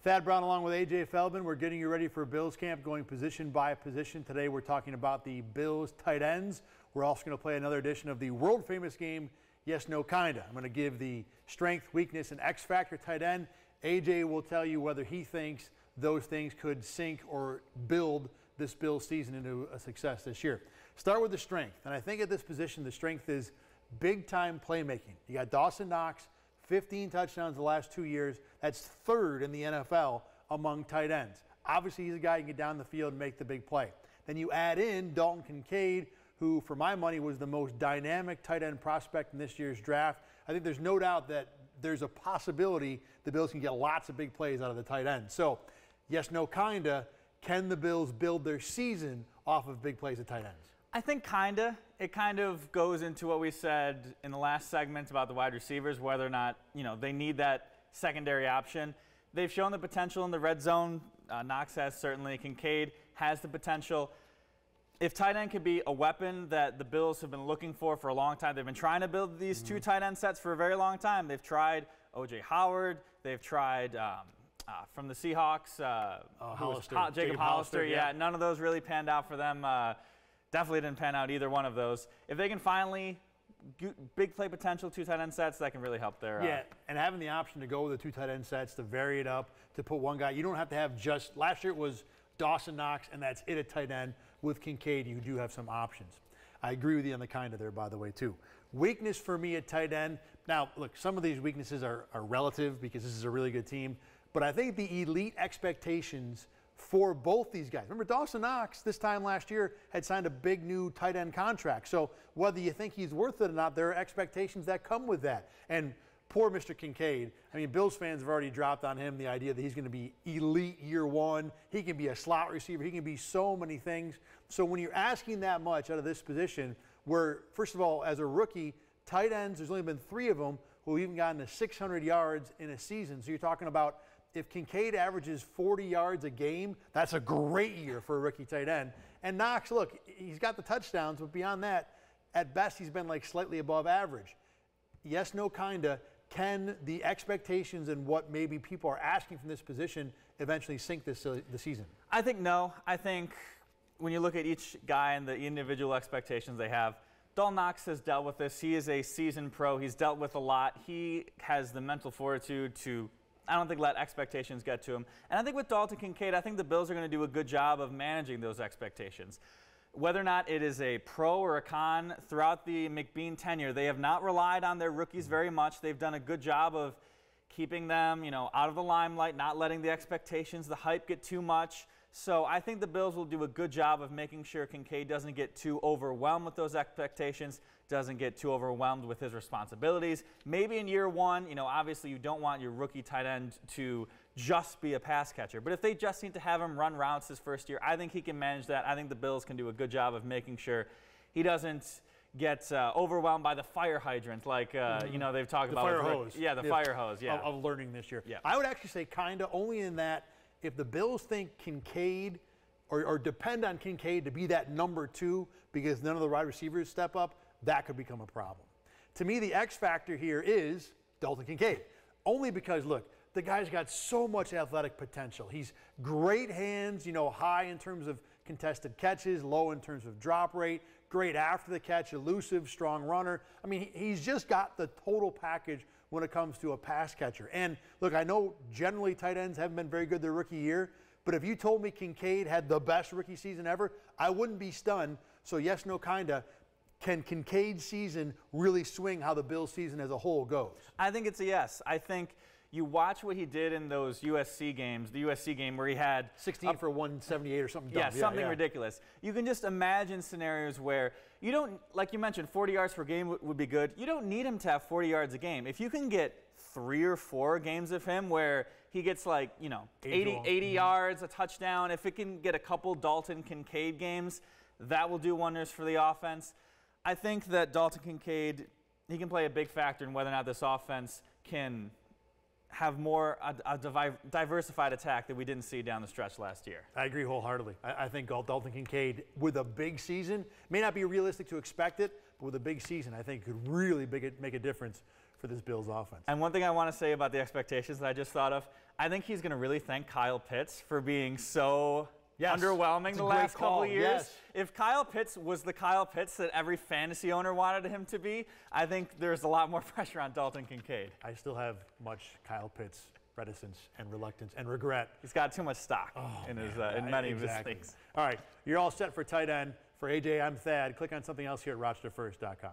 Thad Brown along with A.J. Feldman. We're getting you ready for Bills camp, going position by position. Today we're talking about the Bills tight ends. We're also going to play another edition of the world-famous game, Yes, No, Kinda. I'm going to give the strength, weakness, and X factor tight end. A.J. will tell you whether he thinks those things could sink or build this Bills season into a success this year. Start with the strength. And I think at this position, the strength is big-time playmaking. You got Dawson Knox, 15 touchdowns the last 2 years. That's third in the NFL among tight ends. Obviously, he's a guy who can get down the field and make the big play. Then you add in Dalton Kincaid, who, for my money, was the most dynamic tight end prospect in this year's draft. I think there's no doubt that there's a possibility the Bills can get lots of big plays out of the tight end. So, yes, no, kinda. Can the Bills build their season off of big plays at tight ends? I think kinda. It kind of goes into what we said in the last segment about the wide receivers, whether or not, they need that secondary option. They've shown the potential in the red zone. Knox has certainly. Kincaid has the potential. If tight end could be a weapon that the Bills have been looking for a long time, they've been trying to build these two tight end sets for a very long time. They've tried O.J. Howard. They've tried from the Seahawks, Jacob Hollister. Yeah, none of those really panned out for them. Definitely didn't pan out either one of those. If they can finally big play potential, two tight end sets, that can really help their. Yeah, and having the option to go with the two tight end sets, to vary it up, to put one guy. You don't have to have just, last year it was Dawson Knox, and that's it at tight end. With Kincaid, you do have some options. I agree with you on the kind of there, by the way, too. Weakness for me at tight end. Now, look, some of these weaknesses are relative because this is a really good team, but I think the elite expectations for both these guys. Remember, Dawson Knox this time last year had signed a big new tight end contract. So whether you think he's worth it or not, there are expectations that come with that. And poor Mr. Kincaid, I mean, Bills fans have already dropped on him the idea that he's going to be elite year one. He can be a slot receiver. He can be so many things. So when you're asking that much out of this position, where, first of all, as a rookie, tight ends, there's only been 3 of them who have even gotten to 600 yards in a season. So you're talking about if Kincaid averages 40 yards a game, that's a great year for a rookie tight end. And Knox, look, he's got the touchdowns, but beyond that, at best, he's been like slightly above average. Yes, no, kinda. Can the expectations and what maybe people are asking from this position eventually sink the season? I think no. I think when you look at each guy and the individual expectations they have, Dalton Knox has dealt with this. He is a seasoned pro. He's dealt with a lot. He has the mental fortitude to, I don't think, let expectations get to him. And I think with Dalton Kincaid, I think the Bills are going to do a good job of managing those expectations. Whether or not it is a pro or a con, throughout the McBean tenure, they have not relied on their rookies very much. They've done a good job of keeping them, out of the limelight, not letting the expectations, the hype get too much. So I think the Bills will do a good job of making sure Kincaid doesn't get too overwhelmed with those expectations, doesn't get too overwhelmed with his responsibilities. Maybe in year one, obviously you don't want your rookie tight end to just be a pass catcher. But if they just need to have him run routes his first year, I think he can manage that. I think the Bills can do a good job of making sure he doesn't get overwhelmed by the fire hydrant like, they've talked about. The fire hose. Yeah, the fire hose, yeah. Of learning this year. Yeah. I would actually say kinda, only in that if the Bills think Kincaid or depend on Kincaid to be that number 2 because none of the wide receivers step up, that could become a problem. To me, the X factor here is Dalton Kincaid. Only because, look, the guy's got so much athletic potential. He's great hands, high in terms of contested catches, low in terms of drop rate, great after the catch, elusive, strong runner. I mean, he's just got the total package when it comes to a pass catcher. And look, I know generally tight ends haven't been very good their rookie year, but if you told me Kincaid had the best rookie season ever, I wouldn't be stunned. So yes, no, kinda. Can Kincaid's season really swing how the Bills season as a whole goes? I think it's a yes. I think you watch what he did in those USC games, the USC game where he had 16 for 178 or something dumb. Yeah, something ridiculous. You can just imagine scenarios where you don't, like you mentioned, 40 yards per game would be good. You don't need him to have 40 yards a game. If you can get 3 or 4 games of him where he gets 80 yards, a touchdown, if it can get a couple Dalton Kincaid games, that will do wonders for the offense. I think that Dalton Kincaid, he can play a big factor in whether or not this offense can have more a diversified attack that we didn't see down the stretch last year. I agree wholeheartedly. I think Dalton Kincaid, with a big season, may not be realistic to expect it, but with a big season, I think could really make a difference for this Bills offense. And one thing I want to say about the expectations that I just thought of, I think he's going to really thank Kyle Pitts for being so underwhelming the last couple of years. Yes. If Kyle Pitts was the Kyle Pitts that every fantasy owner wanted him to be, I think there's a lot more pressure on Dalton Kincaid. I still have much Kyle Pitts reticence and reluctance and regret. He's got too much stock in many of his things. All right, you're all set for tight end. For AJ, I'm Thad. Click on something else here at RochesterFirst.com.